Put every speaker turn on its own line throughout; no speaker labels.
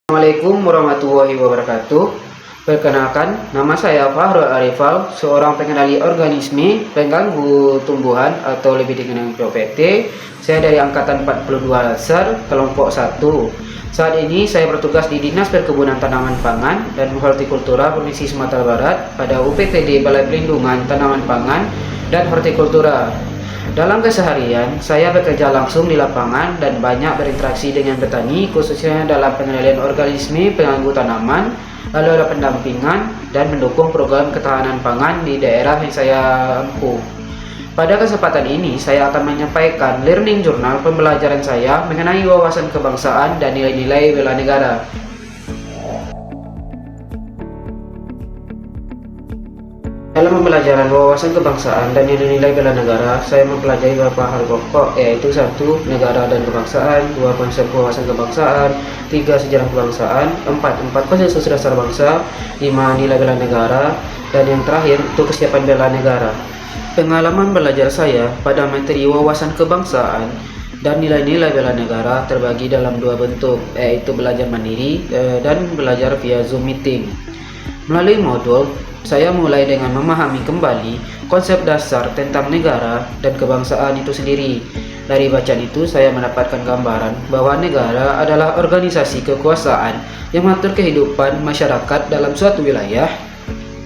Assalamualaikum warahmatullahi wabarakatuh. Perkenalkan, nama saya Fahrul Arifal, seorang pengendali organisme pengganggu tumbuhan atau lebih dikenal POPT. Saya dari angkatan 42 Dasar, kelompok 1. Saat ini saya bertugas di Dinas Perkebunan Tanaman Pangan dan Hortikultura Provinsi Sumatera Barat pada UPTD Balai Pelindungan Tanaman Pangan dan Hortikultura. Dalam keseharian, saya bekerja langsung di lapangan dan banyak berinteraksi dengan petani, khususnya dalam pengendalian organisme pengganggu tanaman, lalu ada pendampingan dan mendukung program ketahanan pangan di daerah yang saya empuh. Pada kesempatan ini, saya akan menyampaikan learning journal pembelajaran saya mengenai wawasan kebangsaan dan nilai-nilai bela negara. Dalam pembelajaran wawasan kebangsaan dan nilai-nilai bela negara, saya mempelajari beberapa hal pokok, yaitu 1. Negara dan kebangsaan, 2. Konsep wawasan kebangsaan, 3. Sejarah kebangsaan, 4. Konsensus dasar bangsa, 5. Nilai bela negara, dan yang terakhir, untuk kesiapan bela negara. Pengalaman belajar saya pada materi wawasan kebangsaan dan nilai-nilai bela negara terbagi dalam dua bentuk, yaitu belajar mandiri dan belajar via Zoom meeting. Melalui modul, saya mulai dengan memahami kembali konsep dasar tentang negara dan kebangsaan itu sendiri. Dari bacaan itu, saya mendapatkan gambaran bahwa negara adalah organisasi kekuasaan yang mengatur kehidupan masyarakat dalam suatu wilayah.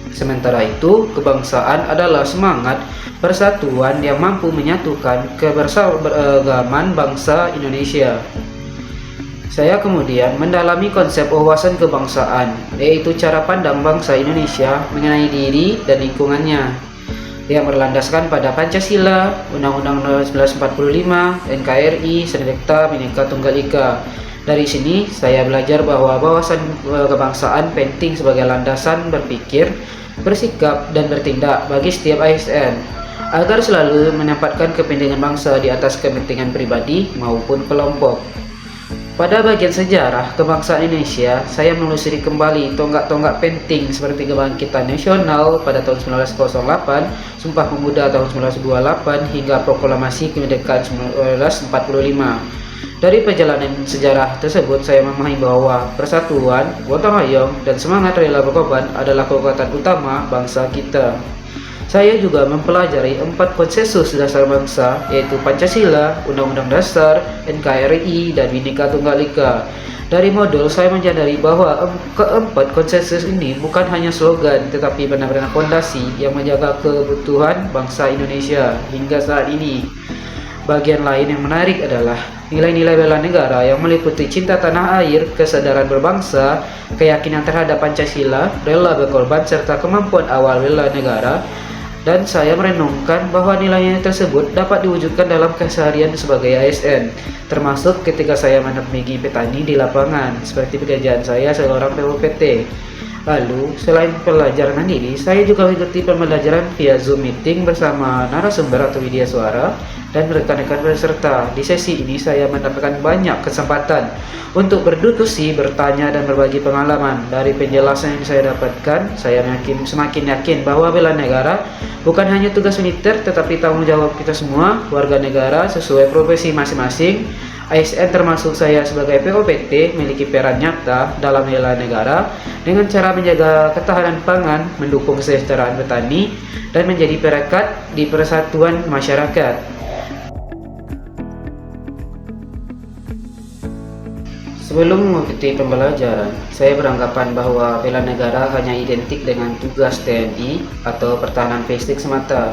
Sementara itu, kebangsaan adalah semangat persatuan yang mampu menyatukan keberagaman bangsa Indonesia. Saya kemudian mendalami konsep wawasan kebangsaan, yaitu cara pandang bangsa Indonesia mengenai diri dan lingkungannya, yang berlandaskan pada Pancasila, Undang-Undang 1945, NKRI, serta Bhinneka Tunggal Ika. Dari sini, saya belajar bahwa wawasan kebangsaan penting sebagai landasan berpikir, bersikap, dan bertindak bagi setiap ASN, agar selalu menempatkan kepentingan bangsa di atas kepentingan pribadi maupun kelompok. Pada bagian sejarah kebangsaan Indonesia, saya menelusuri kembali tonggak-tonggak penting seperti kebangkitan nasional pada tahun 1908, Sumpah Pemuda tahun 1928, hingga proklamasi kemerdekaan 1945. Dari perjalanan sejarah tersebut, saya memahami bahwa persatuan, gotong royong, dan semangat rela berkorban adalah kekuatan utama bangsa kita. Saya juga mempelajari 4 konsensus dasar bangsa, yaitu Pancasila, Undang-Undang Dasar, NKRI, dan Bhinneka Tunggal Ika. Dari modul, saya menyadari bahwa keempat konsensus ini bukan hanya slogan, tetapi benar-benar fondasi yang menjaga kebutuhan bangsa Indonesia hingga saat ini. Bagian lain yang menarik adalah nilai-nilai bela negara yang meliputi cinta tanah air, kesadaran berbangsa, keyakinan terhadap Pancasila, rela berkorban, serta kemampuan awal bela negara. Dan saya merenungkan bahwa nilai tersebut dapat diwujudkan dalam keseharian sebagai ASN, termasuk ketika saya mendampingi petani di lapangan, seperti pekerjaan saya seorang POPT. Lalu, selain pelajaran mandiri, saya juga mengikuti pembelajaran via Zoom meeting bersama narasumber atau media suara dan rekan-rekan peserta. Di sesi ini saya mendapatkan banyak kesempatan untuk berdiskusi, bertanya, dan berbagi pengalaman. Dari penjelasan yang saya dapatkan, saya semakin yakin bahwa bela negara bukan hanya tugas militer, tetapi tanggung jawab kita semua, warga negara, sesuai profesi masing-masing. ASN termasuk saya sebagai POPT memiliki peran nyata dalam bela negara dengan cara menjaga ketahanan pangan, mendukung kesejahteraan petani, dan menjadi perekat di persatuan masyarakat. Sebelum mengikuti pembelajaran, saya beranggapan bahwa bela negara hanya identik dengan tugas TNI atau pertahanan fisik semata.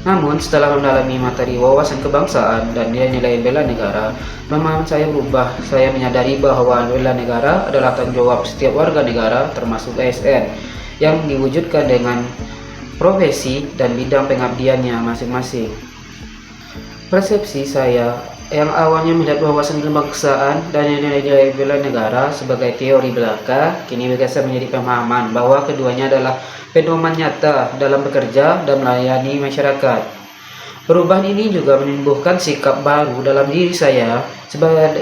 Namun, setelah mendalami materi wawasan kebangsaan dan nilai-nilai bela negara, pemahaman saya berubah. Saya menyadari bahwa bela negara adalah tanggung jawab setiap warga negara, termasuk ASN, yang diwujudkan dengan profesi dan bidang pengabdiannya masing-masing. Persepsi saya yang awalnya melihat wawasan kebangsaan dan nilai-nilai bela negara sebagai teori belaka, kini bergeser menjadi pemahaman bahwa keduanya adalah pedoman nyata dalam bekerja dan melayani masyarakat. Perubahan ini juga menimbulkan sikap baru dalam diri saya,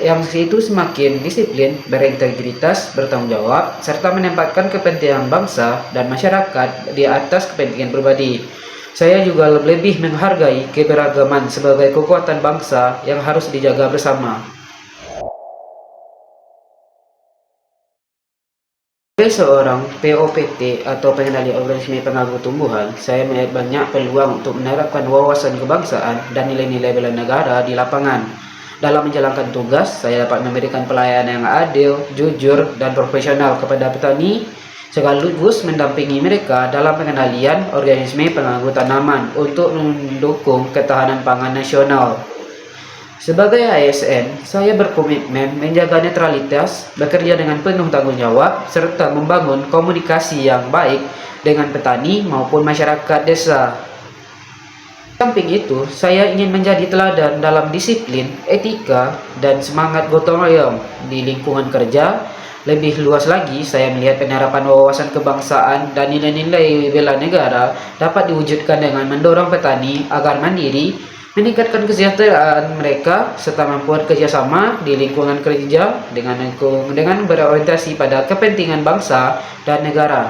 yang itu semakin disiplin, berintegritas, bertanggung jawab, serta menempatkan kepentingan bangsa dan masyarakat di atas kepentingan pribadi. Saya juga lebih menghargai keberagaman sebagai kekuatan bangsa yang harus dijaga bersama. Sebagai seorang POPT atau pengendali organisme pengaruh tumbuhan, saya melihat banyak peluang untuk menerapkan wawasan kebangsaan dan nilai-nilai bela negara di lapangan. Dalam menjalankan tugas, saya dapat memberikan pelayanan yang adil, jujur, dan profesional kepada petani, sekaligus mendampingi mereka dalam pengendalian organisme pengganggu tanaman untuk mendukung ketahanan pangan nasional. Sebagai ASN, saya berkomitmen menjaga netralitas, bekerja dengan penuh tanggung jawab, serta membangun komunikasi yang baik dengan petani maupun masyarakat desa. Samping itu, saya ingin menjadi teladan dalam disiplin, etika, dan semangat gotong royong di lingkungan kerja. Lebih luas lagi, saya melihat penerapan wawasan kebangsaan dan nilai-nilai bela negara dapat diwujudkan dengan mendorong petani agar mandiri, meningkatkan kesejahteraan mereka, serta membuat kerjasama di lingkungan kerja dengan berorientasi pada kepentingan bangsa dan negara.